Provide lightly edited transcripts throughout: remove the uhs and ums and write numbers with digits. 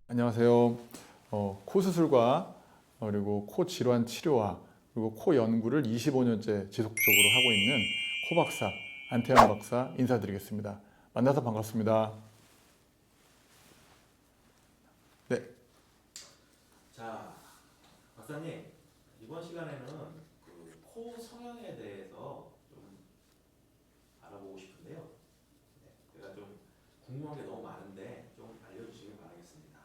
안녕하세요. 코 수술과 그리고 코 질환 치료와 그리고 코 연구를 25년째 지속적으로 하고 있는 코 박사 안태현 박사 인사드리겠습니다. 만나서 반갑습니다. 네, 자, 박사님, 이번 시간에는 코 성형에 대해서 좀 알아보고 싶은데요. 네, 제가 좀 궁금한 게 너무 많은데 좀 알려주시길 바라겠습니다.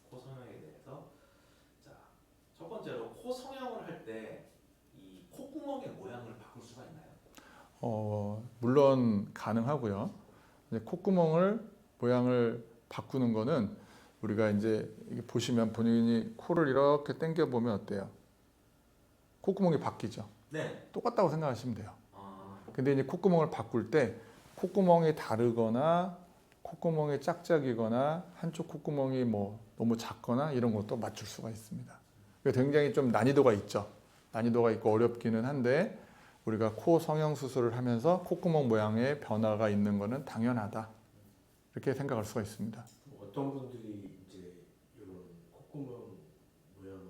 코 성형에 대해서. 자, 첫 번째로 코 성형을 할 때 이 콧구멍의 모양을 바꿀 수가 있나요? 물론 가능하고요. 이제 콧구멍을 모양을 바꾸는 거는 우리가 이제 이게 보시면 본인이 코를 이렇게 당겨 보면 어때요? 콧구멍이 바뀌죠. 네. 똑같다고 생각하시면 돼요. 아, 근데 이제 콧구멍을 바꿀 때 콧구멍이 다르거나 콧구멍이 짝짝이거나 한쪽 콧구멍이 뭐 너무 작거나 이런 것도 맞출 수가 있습니다. 굉장히 좀 난이도가 있죠. 난이도가 있고 어렵기는 한데 우리가 코 성형 수술을 하면서 콧구멍 모양의 변화가 있는 것은 당연하다. 이렇게 생각할 수가 있습니다. 어떤 분들이 이제 이런 콧구멍 모양을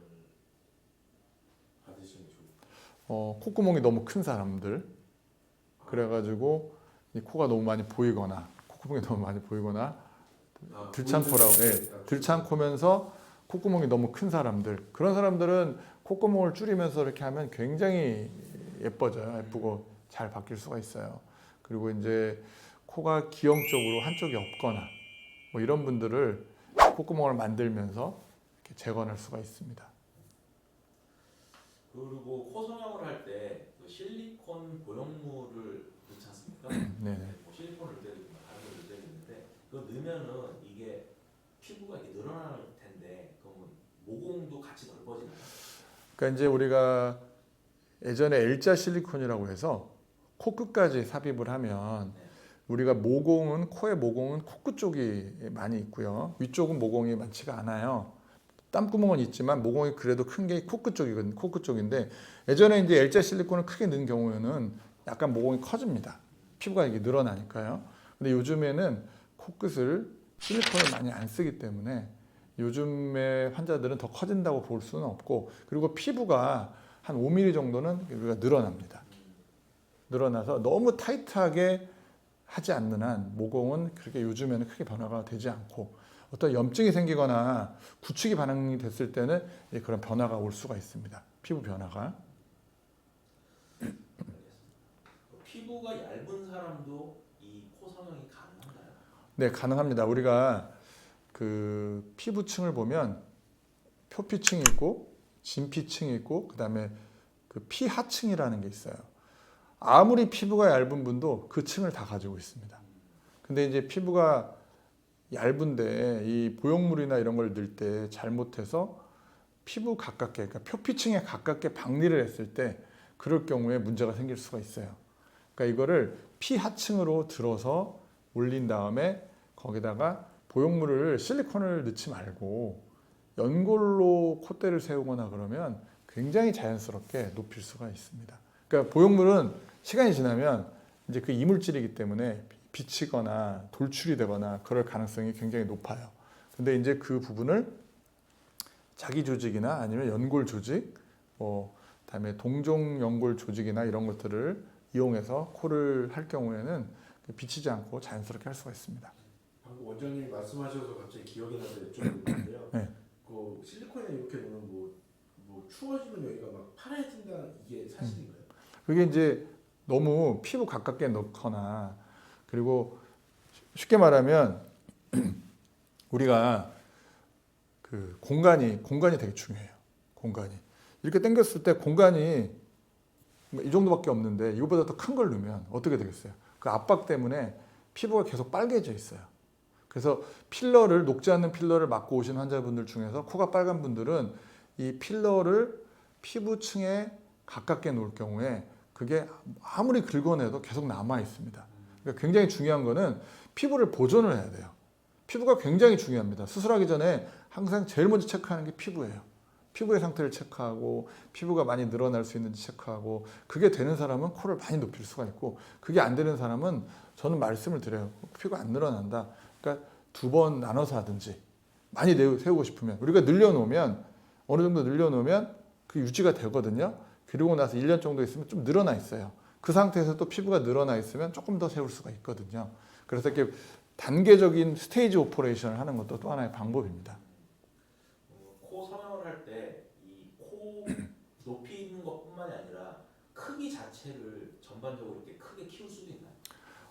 받으시면 좋을까요? 콧구멍이 너무 큰 사람들, 그래가지고 이 코가 너무 많이 보이거나 콧구멍이 너무 많이 보이거나 들창코라고, 들창코면서 콧구멍이 너무 큰 사람들, 그런 사람들은 콧구멍을 줄이면서 이렇게 하면 굉장히 예뻐져요. 예쁘고 잘 바뀔 수가 있어요. 그리고 이제 코가 기형적으로 한쪽이 없거나 뭐 이런 분들을 콧구멍을 만들면서 이렇게 재건할 수가 있습니다. 그리고 코 성형을 할 때 실리콘 보형물을 넣지 않습니까? 네네. 뭐 실리콘을 넣을 때도 있고 다른 걸 넣을 때도 있는데 그거 넣으면은 이게 피부가 이렇게 늘어날 텐데 그러면 모공도 같이 넓어지나요? 그러니까 이제 우리가 예전에 L자 실리콘이라고 해서 코끝까지 삽입을 하면 네. 우리가 모공은 코의 모공은 코끝 쪽이 많이 있고요. 위쪽은 모공이 많지가 않아요. 땀구멍은 있지만 모공이 그래도 큰 게 코끝 쪽이거든요. 코끝 쪽인데 예전에 이제 L자 실리콘을 크게 넣은 경우에는 약간 모공이 커집니다. 피부가 이게 늘어나니까요. 근데 요즘에는 코끝을 실리콘을 많이 안 쓰기 때문에 요즘의 환자들은 더 커진다고 볼 수는 없고, 그리고 피부가 한 5mm 정도는 우리가 늘어납니다. 늘어나서 너무 타이트하게 하지 않는 한 모공은 그렇게 요즘에는 크게 변화가 되지 않고, 어떤 염증이 생기거나 구축이 반응이 됐을 때는 그런 변화가 올 수가 있습니다. 피부 변화가. 피부가 얇은 사람도 이 코 성형이 가능한가요? 네, 가능합니다. 우리가 그 피부층을 보면 표피층이 있고 진피층이 있고 그다음에 그 피하층이라는 게 있어요. 아무리 피부가 얇은 분도 그 층을 다 가지고 있습니다. 근데 이제 피부가 얇은데 이 보형물이나 이런 걸 넣을 때 잘못해서 피부 가깝게, 그러니까 표피층에 가깝게 박리를 했을 때 그럴 경우에 문제가 생길 수가 있어요. 그러니까 이거를 피하층으로 들어서 올린 다음에 거기다가 보형물을 실리콘을 넣지 말고 연골로 콧대를 세우거나 그러면 굉장히 자연스럽게 높일 수가 있습니다. 그러니까 보형물은 시간이 지나면 이제 그 이물질이기 때문에 비치거나 돌출이 되거나 그럴 가능성이 굉장히 높아요. 근데 이제 그 부분을 자기 조직이나 아니면 연골 조직, 그다음에 동종 연골 조직이나 이런 것들을 이용해서 코를 할 경우에는 비치지 않고 자연스럽게 할 수가 있습니다. 방금 원장님이 말씀하셔서 갑자기 기억이 나서 여쭤보는 건데요. 네. 그 실리콘에 이렇게 넣으면 뭐 추워지면 여기가 막 파래진다, 이게 사실인가요? 그게 이제 너무 피부 가깝게 넣거나, 그리고 쉽게 말하면 우리가 그 공간이 되게 중요해요. 공간이 이렇게 당겼을 때 공간이 이 정도밖에 없는데 이거보다 더 큰 걸 넣으면 어떻게 되겠어요? 그 압박 때문에 피부가 계속 빨개져 있어요. 그래서 필러를, 녹지 않는 필러를 맞고 오신 환자분들 중에서 코가 빨간 분들은 이 필러를 피부층에 가깝게 놓을 경우에 그게 아무리 긁어내도 계속 남아 있습니다. 그러니까 굉장히 중요한 거는 피부를 보존을 해야 돼요. 피부가 굉장히 중요합니다. 수술하기 전에 항상 제일 먼저 체크하는 게 피부예요. 피부의 상태를 체크하고 피부가 많이 늘어날 수 있는지 체크하고 그게 되는 사람은 코를 많이 높일 수가 있고 그게 안 되는 사람은 저는 말씀을 드려요. 피부가 안 늘어난다. 그러니까 2번 나눠서 하든지 많이 세우고 싶으면 우리가 늘려놓으면 어느 정도 늘려놓으면 그 유지가 되거든요. 그리고 나서 1년 정도 있으면 좀 늘어나 있어요. 그 상태에서 또 피부가 늘어나 있으면 조금 더 세울 수가 있거든요. 그래서 이렇게 단계적인 스테이지 오퍼레이션을 하는 것도 또 하나의 방법입니다. 코 성형을 할 때 이 코 높이는 것뿐만이 아니라 크기 자체를 전반적으로 이렇게 크게 키울 수도 있나요?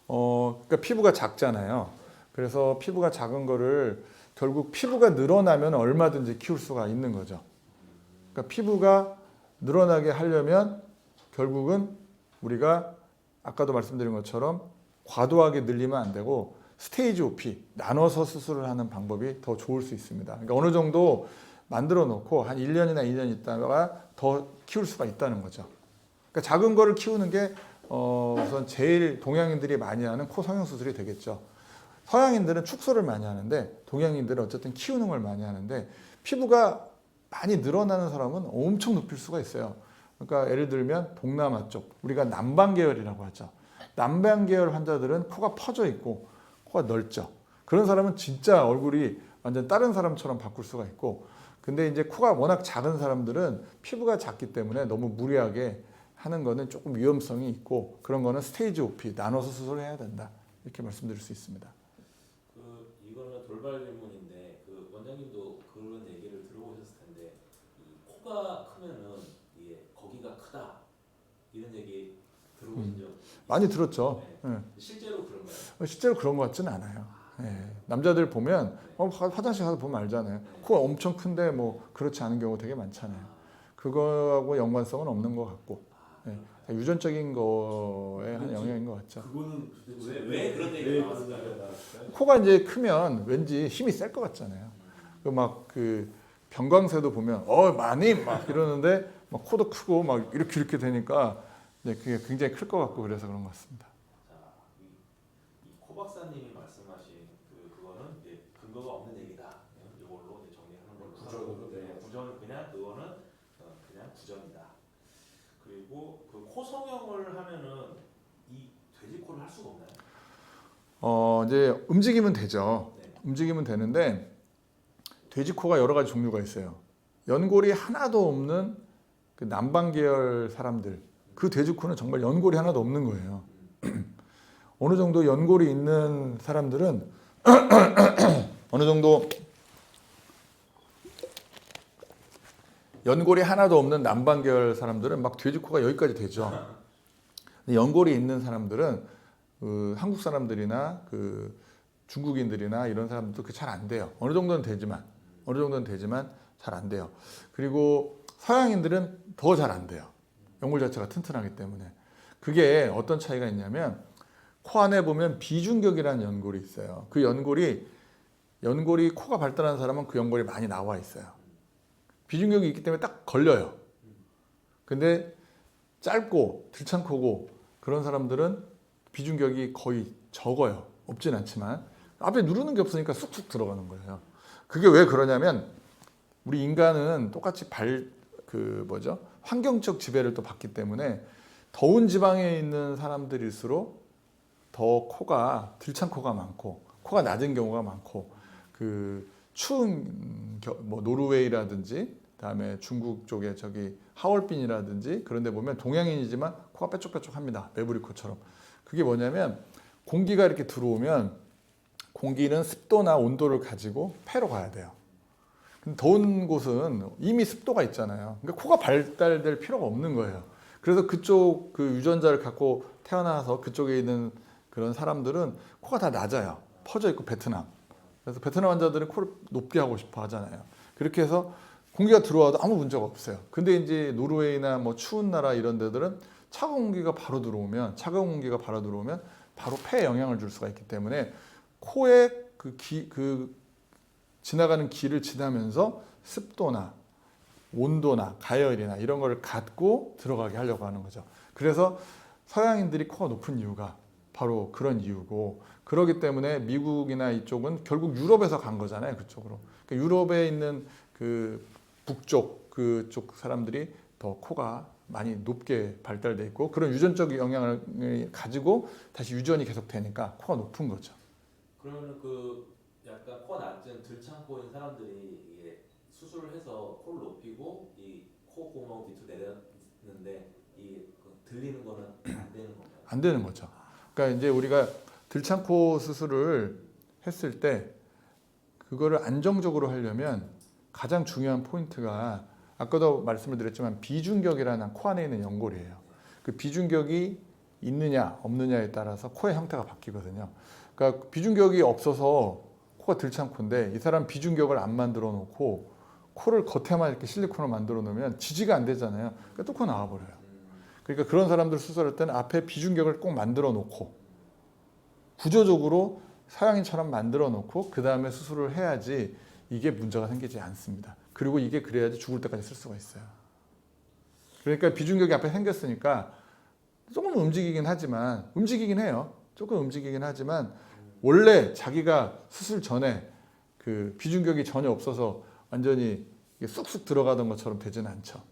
그러니까 피부가 작잖아요. 그래서 피부가 작은 거를 결국 피부가 늘어나면 얼마든지 키울 수가 있는 거죠. 그러니까 피부가 늘어나게 하려면 결국은 우리가 아까도 말씀드린 것처럼 과도하게 늘리면 안 되고 스테이지 OP, 나눠서 수술을 하는 방법이 더 좋을 수 있습니다. 그러니까 어느 정도 만들어 놓고 한 1년이나 2년 있다가 더 키울 수가 있다는 거죠. 그러니까 작은 거를 키우는 게 우선 제일 동양인들이 많이 하는 코 성형 수술이 되겠죠. 서양인들은 축소를 많이 하는데 동양인들은 어쨌든 키우는 걸 많이 하는데 피부가 많이 늘어나는 사람은 엄청 높일 수가 있어요. 그러니까 예를 들면 동남아 쪽, 우리가 남방 계열이라고 하죠. 남방 계열 환자들은 코가 퍼져 있고 코가 넓죠. 그런 사람은 진짜 얼굴이 완전 다른 사람처럼 바꿀 수가 있고 근데 이제 코가 워낙 작은 사람들은 피부가 작기 때문에 너무 무리하게 하는 거는 조금 위험성이 있고 그런 거는 스테이지 OP, 나눠서 수술해야 된다. 이렇게 말씀드릴 수 있습니다. 이거는 돌발 질문인데 원장님도 그런 얘기를 들어보셨을 텐데 이 코가 크면은 이게 거기가 크다 이런 얘기 들어보신 적 많이 들었죠. 네. 네. 실제로 그런가요? 실제로 그런 것 같지는 않아요. 네. 남자들 보면 화장실 가서 보면 알잖아요. 코가 엄청 큰데 뭐 그렇지 않은 경우 되게 많잖아요. 그거하고 연관성은 없는 것 같고 네. 유전적인 거에 한 영향인 것 같죠. 그거는 왜 그런 얘기가 나왔을까요? 코가 이제 크면 왠지 힘이 셀 것 같잖아요. 그 병광새도 보면 많이 막 이러는데 막 코도 크고 막 이렇게 되니까 이제 그게 굉장히 클 것 같고 그래서 그런 것 같습니다. 자, 코 박사님이 말씀하신 그거는 이제 근거가 없는 얘기다. 이걸로 이제 정리하는 걸로. 부정으로, 네. 부정 그거는 그냥 부정이다. 그리고 그 코 성형을 하면은 이 돼지코를 할 수가 없나요? 이제 움직이면 되죠. 네. 움직이면 되는데 돼지코가 여러 가지 종류가 있어요. 연골이 하나도 없는 그 남방 계열 사람들, 그 돼지코는 정말 연골이 하나도 없는 거예요. 어느 정도 연골이 있는 사람들은 어느 정도 연골이 하나도 없는 남방 계열 사람들은 막 돼지코가 여기까지 되죠. 근데 연골이 있는 사람들은 한국 사람들이나 그 중국인들이나 이런 사람들도 잘 안 돼요. 어느 정도는 되지만 잘 안 돼요. 그리고 서양인들은 더 잘 안 돼요. 연골 자체가 튼튼하기 때문에. 그게 어떤 차이가 있냐면 코 안에 보면 비중격이라는 연골이 있어요. 그 연골이 코가 발달한 사람은 그 연골이 많이 나와 있어요. 비중격이 있기 때문에 딱 걸려요. 근데 짧고 들창코고 그런 사람들은 비중격이 거의 적어요. 없진 않지만 앞에 누르는 게 없으니까 쑥쑥 들어가는 거예요. 그게 왜 그러냐면 우리 인간은 똑같이 환경적 지배를 또 받기 때문에 더운 지방에 있는 사람들일수록 더 들창코가 많고 코가 낮은 경우가 많고 그 추운 노르웨이라든지 그다음에 중국 쪽에 하얼빈이라든지 그런 데 보면 동양인이지만 코가 뾰족뾰족합니다. 메부리코처럼. 그게 뭐냐면 공기가 이렇게 들어오면 공기는 습도나 온도를 가지고 폐로 가야 돼요. 근데 더운 곳은 이미 습도가 있잖아요. 그러니까 코가 발달될 필요가 없는 거예요. 그래서 그쪽 그 유전자를 갖고 태어나서 그쪽에 있는 그런 사람들은 코가 다 낮아요. 퍼져 있고 베트남. 그래서 베트남 환자들은 코를 높게 하고 싶어 하잖아요. 그렇게 해서 공기가 들어와도 아무 문제가 없어요. 근데 이제 노르웨이나 뭐 추운 나라 이런 데들은 차가운 공기가 바로 들어오면 바로 폐에 영향을 줄 수가 있기 때문에 코에 지나가는 기를 지나면서 습도나 온도나 가열이나 이런 걸 갖고 들어가게 하려고 하는 거죠. 그래서 서양인들이 코가 높은 이유가 바로 그런 이유고 그렇기 때문에 미국이나 이쪽은 결국 유럽에서 간 거잖아요. 그쪽으로. 그러니까 유럽에 있는 그 북쪽 그쪽 사람들이 더 코가 많이 높게 발달돼 있고 그런 유전적 영향을 가지고 다시 유전이 계속 되니까 코가 높은 거죠. 그러면 그 약간 코 낮은 들창코인 사람들이 이게 수술을 해서 코를 높이고 이 코 구멍 뒤로 내렸는데 이 들리는 거는 안 되는 건가요? 안 되는 거죠. 그러니까 이제 우리가 들창코 수술을 했을 때 그거를 안정적으로 하려면 가장 중요한 포인트가 아까도 말씀을 드렸지만 비중격이라는 코 안에 있는 연골이에요. 그 비중격이 있느냐 없느냐에 따라서 코의 형태가 바뀌거든요. 그러니까 비중격이 없어서 코가 들창코인데 이 사람 비중격을 안 만들어 놓고 코를 겉에만 이렇게 실리콘을 만들어 놓으면 지지가 안 되잖아요. 그러니까 또 코 나와 버려요. 그러니까 그런 사람들 수술할 때는 앞에 비중격을 꼭 만들어 놓고 구조적으로 서양인처럼 만들어 놓고 그 다음에 수술을 해야지 이게 문제가 생기지 않습니다. 그리고 이게 그래야지 죽을 때까지 쓸 수가 있어요. 그러니까 비중격이 앞에 생겼으니까 조금 움직이긴 해요. 조금 움직이긴 하지만 원래 자기가 수술 전에 그 비중격이 전혀 없어서 완전히 쑥쑥 들어가던 것처럼 되지는 않죠.